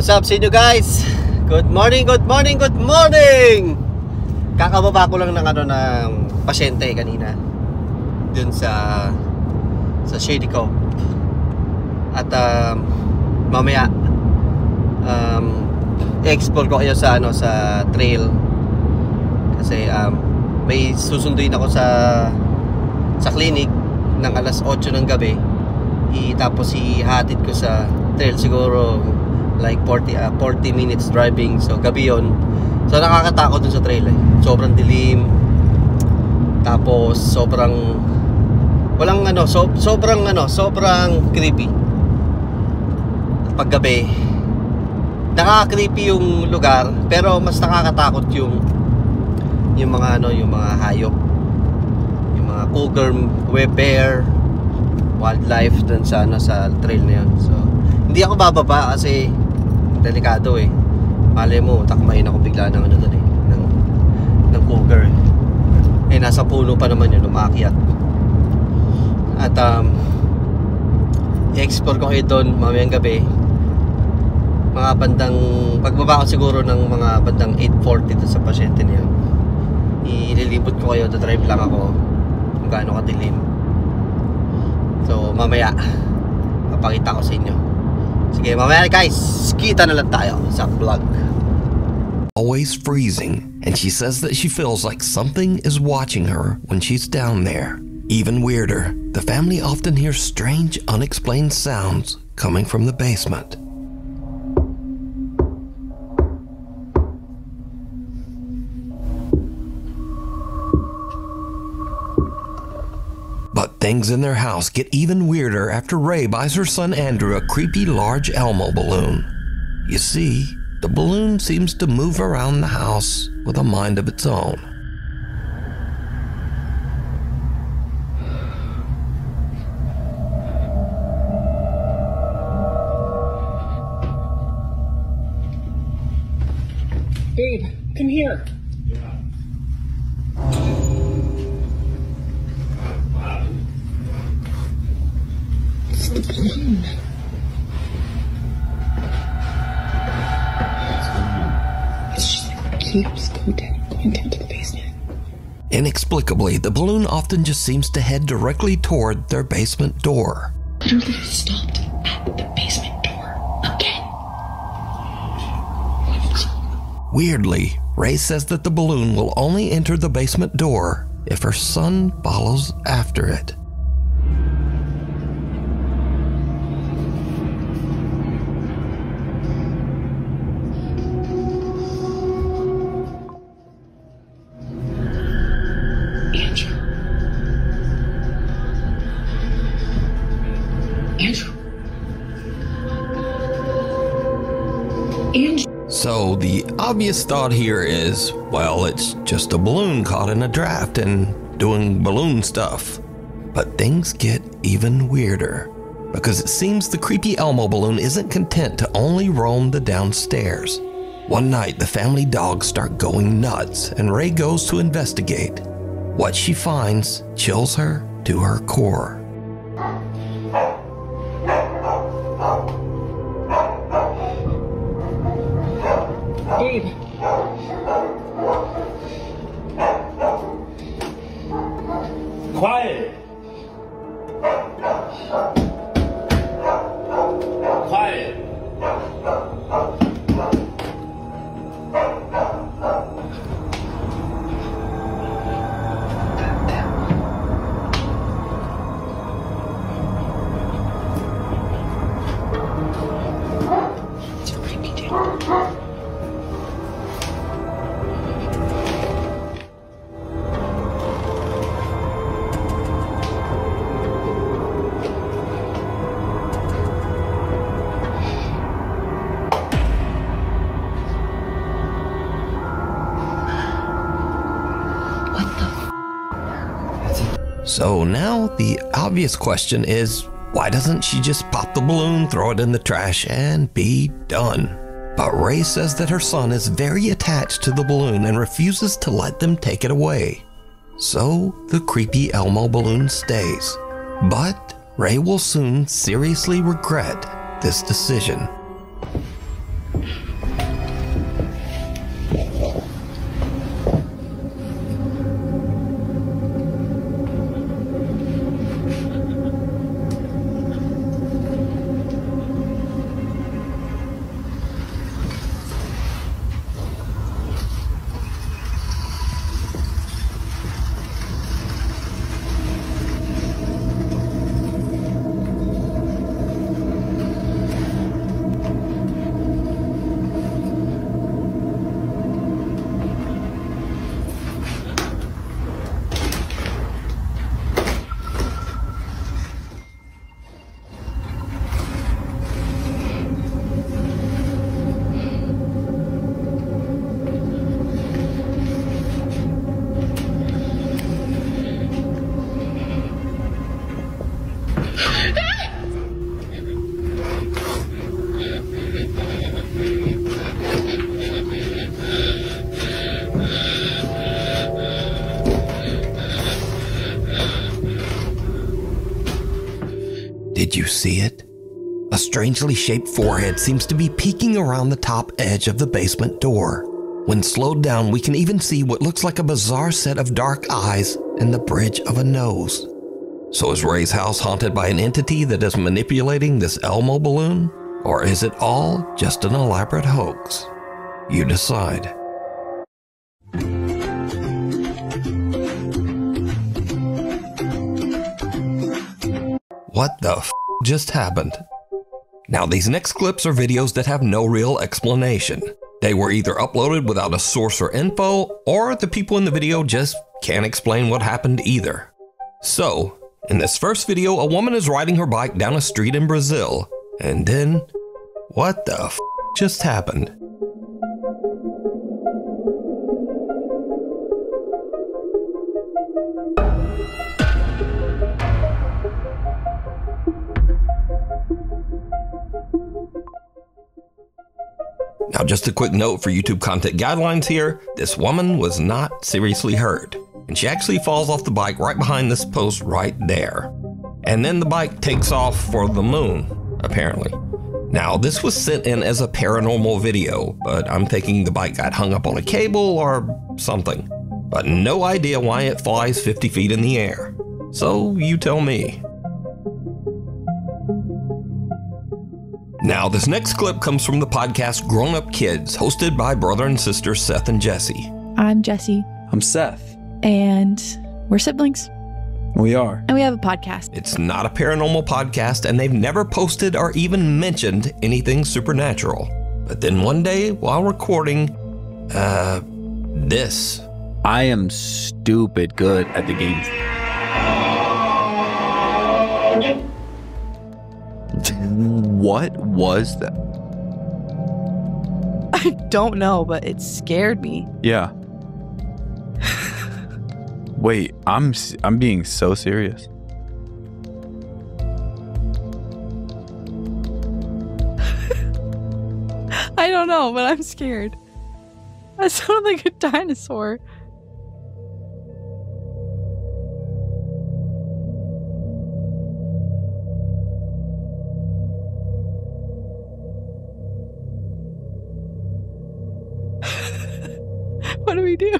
What's up sa inyo guys? Good morning, good morning, good morning! Kakababa ko lang ng ng pasyente kanina dun sa Shady Cove. At mamaya i-explore ko kayo sa sa trail. Kasi may susunduin ako sa clinic ng alas 8 ng gabi. Tapos ihatid ko sa trail siguro like 40 minutes driving. So gabi yon. So nakakatakot dun sa trail Sobrang dilim. Tapos sobrang walang sobrang creepy. Pag gabi nakaka-creepy yung lugar, pero mas nakakatakot yung mga hayop. Yung mga cougar, bear, wildlife dun sa trail na yun. So hindi ako bababa kasi delikado Malay mo takmain ako bigla ng ng cougar nasa puno pa naman yun, umakyat. At i-explore ko kayo doon mamayang gabi, mga bandang pagbaba ko siguro ng mga bandang 8:40 doon sa pasyente niya. Ililibot ko kayo, drive lang ako kung gaano kadilim. So mamaya papakita ko sa inyo. Sige, mamaya guys, kita na lang tayo sa vlog. Always freezing, and she says that she feels like something is watching her when she's down there. Even weirder, the family often hears strange, unexplained sounds coming from the basement. But things in their house get even weirder after Ray buys her son Andrew a creepy large Elmo balloon. You see, the balloon seems to move around the house with a mind of its own. Babe, come here. It's the balloon. It's just keeps going down to the basement. Inexplicably, the balloon often just seems to head directly toward their basement door. Literally stopped at the basement door again. Weirdly, Ray says that the balloon will only enter the basement door if her son follows after it. So the obvious thought here is, well, it's just a balloon caught in a draft and doing balloon stuff. But things get even weirder, because it seems the creepy Elmo balloon isn't content to only roam the downstairs. One night, the family dogs start going nuts, and Ray goes to investigate. What she finds chills her to her core. Babe. Quiet. Quiet. It's creepy, dude. So now the obvious question is, why doesn't she just pop the balloon, throw it in the trash, and be done? But Ray says that her son is very attached to the balloon and refuses to let them take it away. So the creepy Elmo balloon stays. But Ray will soon seriously regret this decision. Did you see it? A strangely shaped forehead seems to be peeking around the top edge of the basement door. When slowed down, we can even see what looks like a bizarre set of dark eyes and the bridge of a nose. So is Ray's house haunted by an entity that is manipulating this Elmo balloon? Or is it all just an elaborate hoax? You decide. What the f just happened? Now these next clips are videos that have no real explanation. They were either uploaded without a source or info, or the people in the video just can't explain what happened either. So, in this first video, a woman is riding her bike down a street in Brazil, and then, what the f just happened? Now, just a quick note for YouTube content guidelines here, this woman was not seriously hurt, and she actually falls off the bike right behind this post right there. And then the bike takes off for the moon, apparently. Now, this was sent in as a paranormal video, but I'm thinking the bike got hung up on a cable or something. But no idea why it flies 50 feet in the air. So, you tell me. Now, this next clip comes from the podcast Grown Up Kids, hosted by brother and sister Seth and Jesse. I'm Jesse. I'm Seth. And we're siblings. We are. And we have a podcast. It's not a paranormal podcast, and they've never posted or even mentioned anything supernatural. But then one day, while recording, this. I am stupid good at the game. What was that? I don't know, but it scared me. Yeah. Wait, I'm being so serious. I don't know, but I'm scared. That sounded like a dinosaur. What do we do?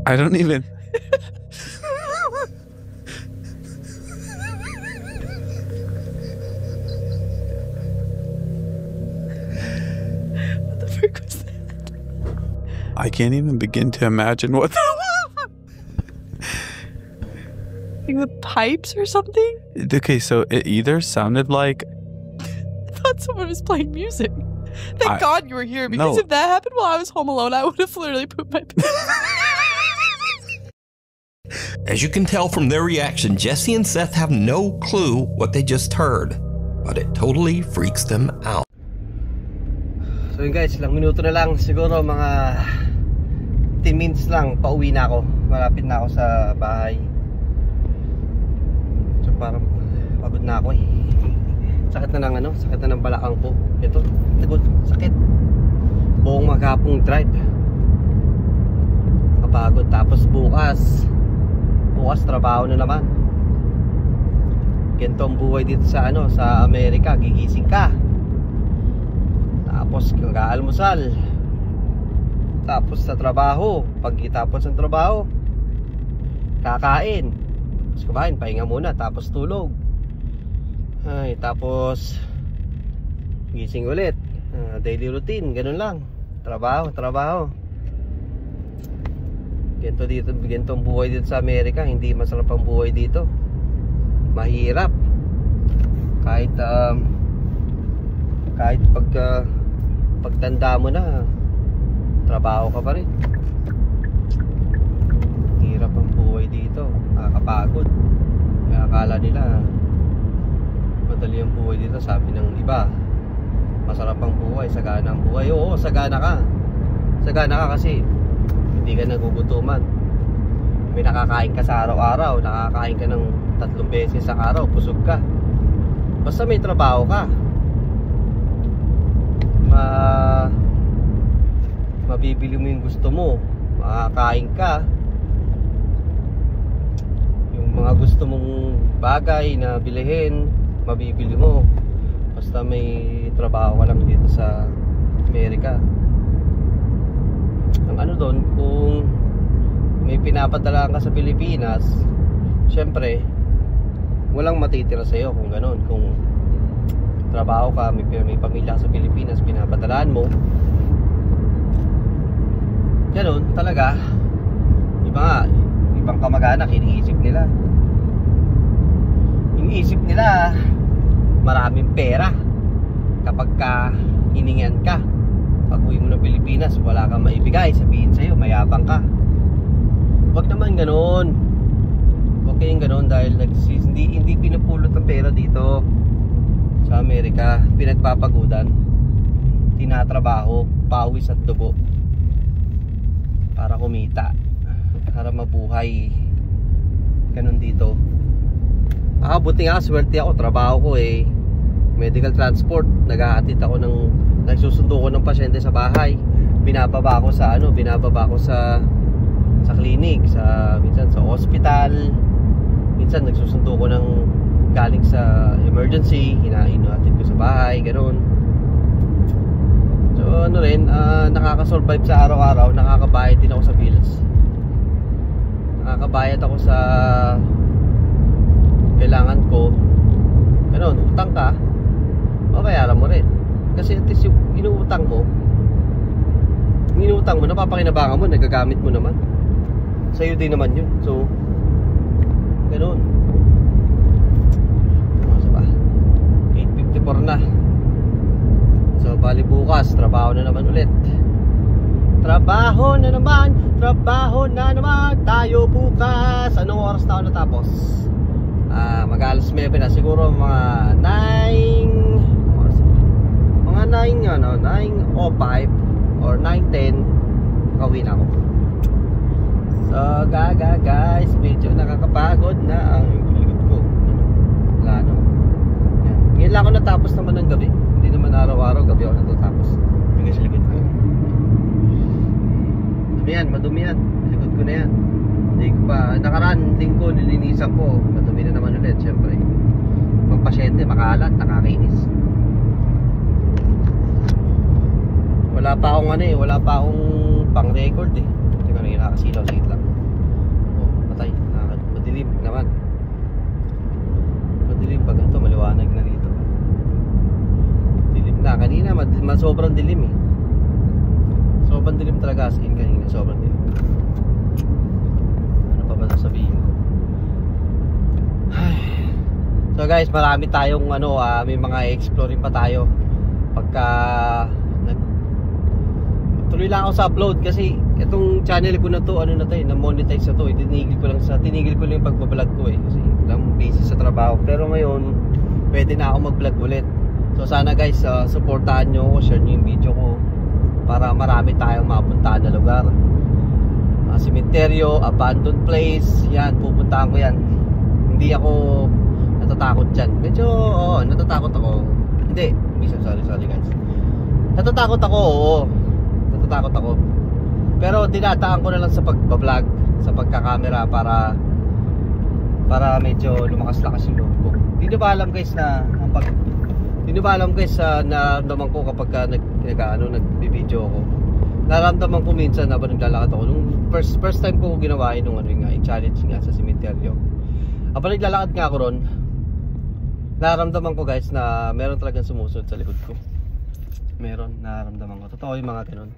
I don't even... What the frick was that? I can't even begin to imagine what Like the pipes or something? Okay, so it either sounded like... I thought someone was playing music. Thank God you were here, because No. if that happened while I was home alone, I would have literally pooped my pants. As you can tell from their reaction, Jesse and Seth have no clue what they just heard, but it totally freaks them out. So yun guys, ilang minuto na lang, siguro mga 10 minutes lang, pauwi na ako. Malapit na ako sa bahay. So parang pagod na ako eh. Sakit na ng ano, sakit na ng balakang ko. Ito, likod, sakit. Buong maghapong drive. Kapagod. Tapos bukas trabaho na naman. Ganito ang buhay dito sa ano, sa Amerika. Gigising ka, tapos kag-aalmusal, tapos sa trabaho, pagkatapos ng trabaho kakain, tapos kumain, pahinga muna, tapos tulog. Ay, tapos gising ulit. Daily routine, ganun lang. Trabaho. Ganito dito, ganito ang buhay dito sa Amerika. Hindi masarap ang buhay dito. Mahirap. Kahit pagtanda mo na, trabaho ka pa rin. Hirap ang buhay dito. Nakakapagod. Kaya akala nila madali ang buhay dito. Sabi ng iba, masarap ang buhay, sagana ang buhay. Oo, sagana ka. Sagana ka kasi hindi ka nagugutuman. May nakakain ka sa araw-araw. Nakakain ka ng 3 beses sa araw. Busog ka. Basta may trabaho ka, mabibili mo yung gusto mo, makakain ka. gusto mong bagay na bilhin, mabibili mo. Basta may trabaho ka lang dito sa Amerika. Ang ano doon, kung may pinapadala ka sa Pilipinas, syempre walang matitira sa'yo kung ganun. Kung trabaho ka, may pamilya ka sa Pilipinas, pinapadalaan mo, ganun talaga. Ibang kamag-anak, iniisip nila maraming pera kapag ka hiningan ka. Pag uwi mo ng Pilipinas, wala kang maibigay, sabihin sa'yo mayabang ka. Huwag naman ganun. Huwag kayong ganun, dahil hindi pinupulot ng pera dito sa Amerika. Pinagpapagudan, tinatrabaho, pawis at dugo para kumita, para mabuhay. Ganun dito. Buti nga, swerte ako. Trabaho ko medical transport. Nagsusundo ko ng pasyente sa bahay. Binababa ko sa clinic, minsan sa hospital. Minsan nagsusundo ko ng galing sa emergency, hinahatid ko sa bahay, ganoon. So nakaka-survive sa araw-araw, nakakabayad din ako sa bills. Nakakabayad ako sa kailangan ko. Ganoon, utang ka, babayaran mo rin. Kasi at least yung inuutang mo, napapakinabangan mo, nagagamit mo naman. Sa'yo din naman yun. So, ganoon. Ano ba? 8:54 na. So, bali bukas, trabaho na naman ulit. Trabaho na naman tayo bukas. Anong oras na ako natapos? Mag-alas 9 na. Siguro mga 9:05 or 9:10 kawin ako. So guys, medyo nakakapagod na ang likod ko. Wala no. Ngayon lang ako natapos naman ng gabi. Hindi naman araw-araw gabi ako natatapos. Hindi sa likod ko. Madumi yan. Likod ko na yan. Hindi ko pa, nakaraan linggo nilinisan ko. Madumi na naman ulit, syempre. Mga pasyente, makalat, nakakainis. Wala pa akong pang-record Hindi ko na nakasilaw, sige lang. Patay, madilim naman. Madilim pag ito, maliwanag na dito. Dilim na, kanina sobrang dilim Sobrang dilim talaga, as in kanina, sobrang dilim. Ano pa ba sasabihin ko? So guys, marami tayong may mga exploring pa tayo. Pagka tuloy lang ako sa upload kasi itong channel ko na to, na-monetize na to. Tinigil ko lang yung pagbablog ko kasi lang busy sa trabaho. Pero ngayon, pwede na ako mag-vlog ulit. So sana guys, supportahan nyo ako, share nyo yung video ko para marami tayong mapuntahan na lugar. Cemeteryo, abandoned place, yan, pupuntahan ko yan. Hindi ako natatakot dyan. Medyo, natatakot ako. Hindi, sorry guys. Natatakot ako, natatakot ako. Pero dinataan ko na lang sa pagbablog, sa pagkakamera para medyo lumakas-lakas yung loob ko. Hindi ba alam guys na naramdaman ko kapag nagbibideo ako. Naramdaman ko minsan habang naglalakad ako. Nung first time ko ginawa yung challenge nga sa cemeteryo. Habang naglalakad nga ako ron, naramdaman ko guys na meron talagang sumusunod sa likod ko. Naramdaman ko. Totoo yung mga ganun.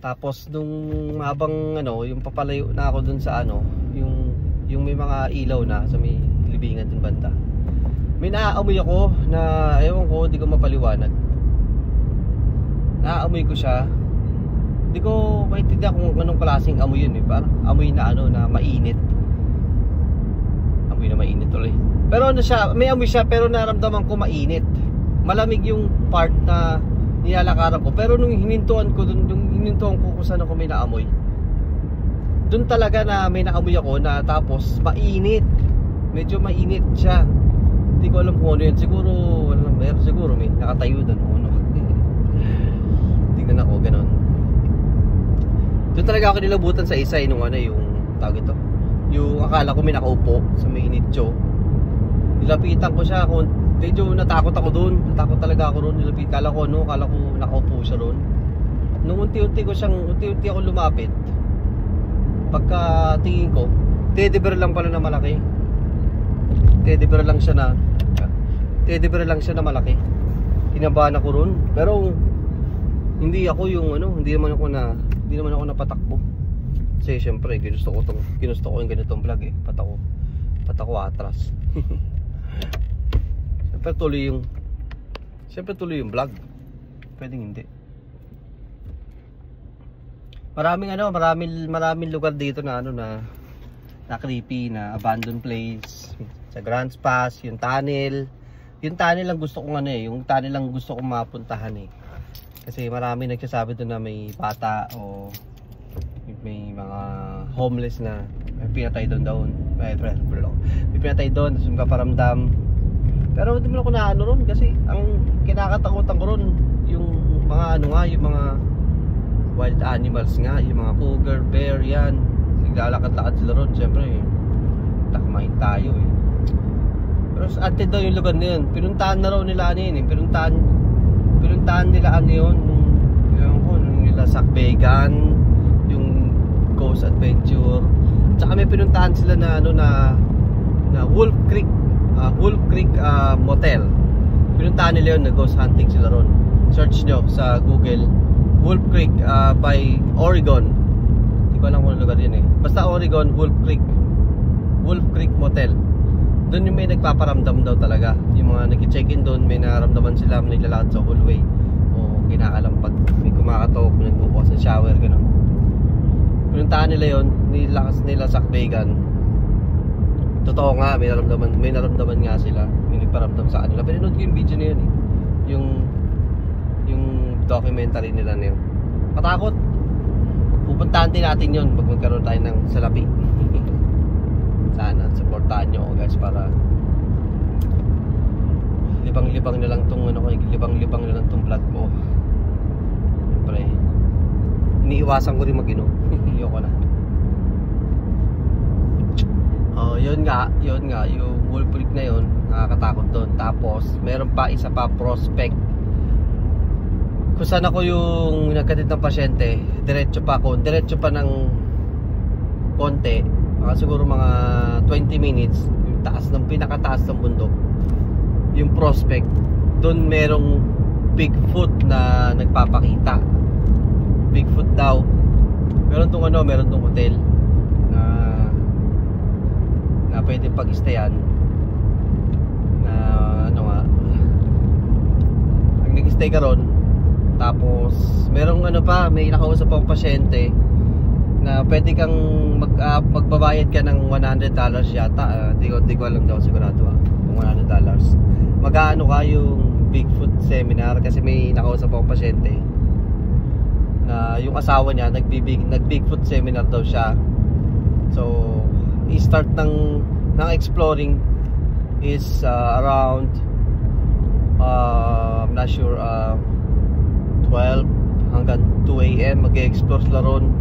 Tapos nung habang yung papalayo na ako dun sa yung may mga ilaw na sa may libingan dun banda. May naaamoy ako na ewan ko, di ko mapaliwanag. Naaamoy ko siya. Di ko maintindihan kung anong klaseng amoy yun Parang amoy na na mainit. Amoy na mainit ulit. Pero may amoy siya pero naramdaman ko mainit. Malamig yung part na nilalakaran ko. Pero nung hinintuan ko kung saan ako may naamoy, dun talaga na may naamoy ako na tapos mainit. Medyo mainit siya. Hindi ko alam kung ano yun. Siguro may nakatayo doon. Tingnan ako, ganun. Doon talaga ako nilabutan sa isa yung tawag ito. Yung akala ko may nakaupo sa may nicho. Nilapitan ko siya. Medyo natakot ako doon. Natakot talaga ako doon. Kala ko nakaupo siya doon. Nung unti-unti ako lumapit. Pagka tingin ko, teddy bear lang pala na malaki. Teddy bear lang siya na malaki. Kinabahan ako roon. Pero hindi naman ako napatakbo. Kasi syempre ginusto ko yung ganitong vlog eh. Patako atras. Syempre tuloy yung vlog. Pwedeng hindi. Maraming lugar dito na na creepy, na abandoned place. Sa Grants Pass, yung tunnel lang gusto kong yung tunnel lang gusto kong mapuntahan eh. Kasi marami nagsasabi doon na may bata o may mga homeless na may pinatay doon. May pinatay doon, tapos magpaparamdam. Pero hindi mo ako na ron kasi ang kinakatakutan ko ron yung mga yung mga wild animals nga, yung mga cougar, bear, yan. Naglalakad-lakad sila ron, syempre takmain tayo eh. Pero sa atin daw yung lugar na yun, pinuntahan na raw nila pinuntahan nila yun, nila Sakbegan, yung Ghost Adventure. Tsaka may pinuntahan sila na Wolf Creek Motel. Pinuntahan nila yun, na ghost hunting sila ron. Search nyo sa Google Wolf Creek by Oregon. Hindi ko alam kung ano lugar yun eh. Basta Oregon, Wolf Creek Motel. Doon yung may nagpaparamdam daw talaga. Yung mga nag-check-in doon, may nararamdaman sila, may naglalakad sa hallway o kinakalampag, may kumakatok, nagbubukas sa shower, gano'n. Pinuntahan nila yun, nilakas nila Sakbegan. Totoo nga, may naramdaman nga sila, may nagparamdam sa kanila. Pinanood ko yung video na yun eh. Yung documentary nila na yun. Katakot. Pupuntahan din natin yun pag magkaroon tayo ng salapi. Sana supportahan nyo ako guys, para libang-libang na lang tong vlog ko. Siyempre iniiwasan ko rin mag-inom. Ayoko na. Yun nga yung Wolf Creek na yun, nakakatakot doon. Tapos meron pa isa pa, Prospect. Kung saan ako yung nagkatid ng pasyente, diretso pa ng konti, siguro mga 20 minutes, yung pinakataas ng bundok, yung Prospect. Doon merong Bigfoot na nagpapakita. Bigfoot daw. Meron tong hotel na pwede pag-stayan, na ang nag-stay ka ron. Tapos merong may nakausap akong pasyente na pwede kang magbabayad ka ng $100 yata. Di ko alam daw, sigurado kung $100. Mag-aano ka yung Bigfoot seminar, kasi may nakausap akong pasyente na yung asawa niya nag-Bigfoot seminar daw siya. So i-start ng exploring is around I'm not sure 12 hanggang 2 AM mag-explore sila ron,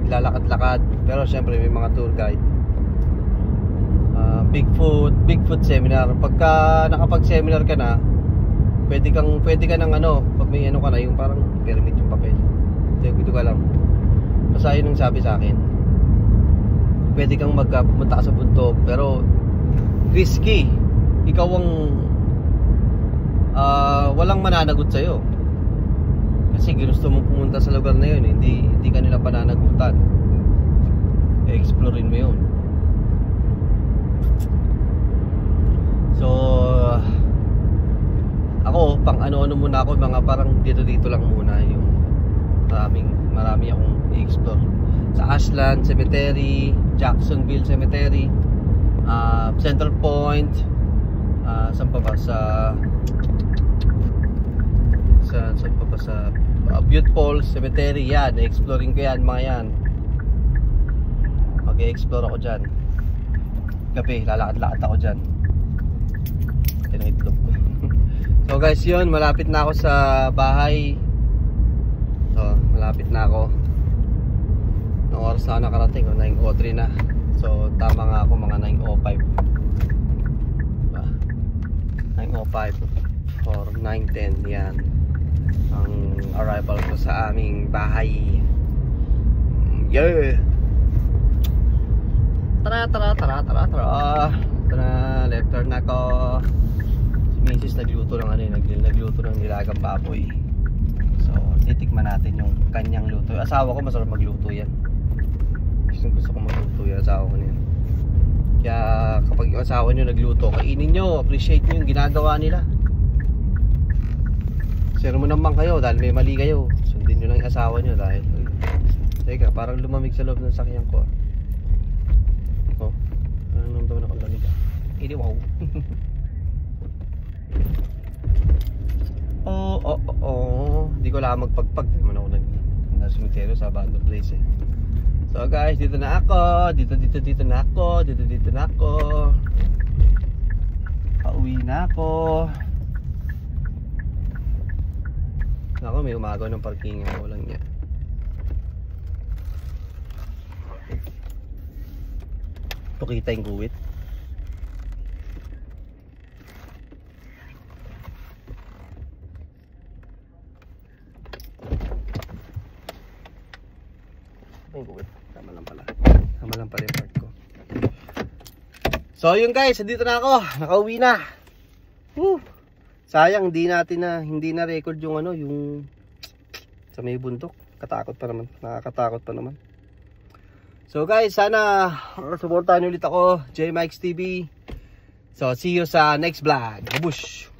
maglalakad-lakad. Pero syempre may mga tour guide. Bigfoot seminar. Pagka nakapag-seminar ka na, pwede ka ng pag may ka na, yung parang permit yung papel. Hindi ko alam. Basta yun ang sabi sa akin. Pwede kang pumunta ka sa bundok, pero risky. Ikaw ang walang mananagot sa'yo. Kasi ginusto mong pumunta sa lugar na yun, hindi ka nila pananagutan. I-explorein mo yun. So ako pang ano muna ako, mga parang dito lang muna, yung marami akong i-explore. Sa Ashland Cemetery, Jacksonville Cemetery, Central Point, saan pa ba sa Butte Falls Cemetery. Yan, exploring ko yan, mga yan. Mag-explore ako dyan. Gabi, lalakad-lakad ako dyan. Tinaitlog ko. So guys, yun, malapit na ako sa bahay. So, malapit na ako. Ang oras na nakarating, 9:03 na. So tama nga ako, mga 9:05. 9:05 or 9:10, yan ang arrival ko sa aming bahay. Yeah. Tara, left turn na ako. Si Mrs. nagluto ng nagluto ng nilagang baboy. So titikman natin yung kanyang luto. Asawa ko masarap magluto yan. Gusto ko magluto yan, asawa ko niyan. Kaya kapag yung asawa nyo nagluto, kainin nyo, appreciate nyo yung ginagawa nila. Sero mo naman kayo dahil may mali kayo. Sundin nyo lang yung asawa nyo dahil teka, parang lumamig sa loob ng sakyan ko. Oh, ano naman daw na lamig ah. Hindi, wow. Hindi ko lang magpagpag. Di man ako nasa cemetery sa abandoned place eh. So guys, dito na ako. Dito na ako. Dito na ako. Pauwi na ako. Ako, may umagaw ng parking. Walang niya. Pakita yung guwit. Yung guwit. Tama lang pala yung part ko. So yun guys, dito na ako. Nakauwi na. Woo! Sayang hindi na record yung yung sa may bundok. Nakakatakot pa naman. So guys, sana supportahan niyo ulit ako, J Mikes TV. So see you sa next vlog. Babush.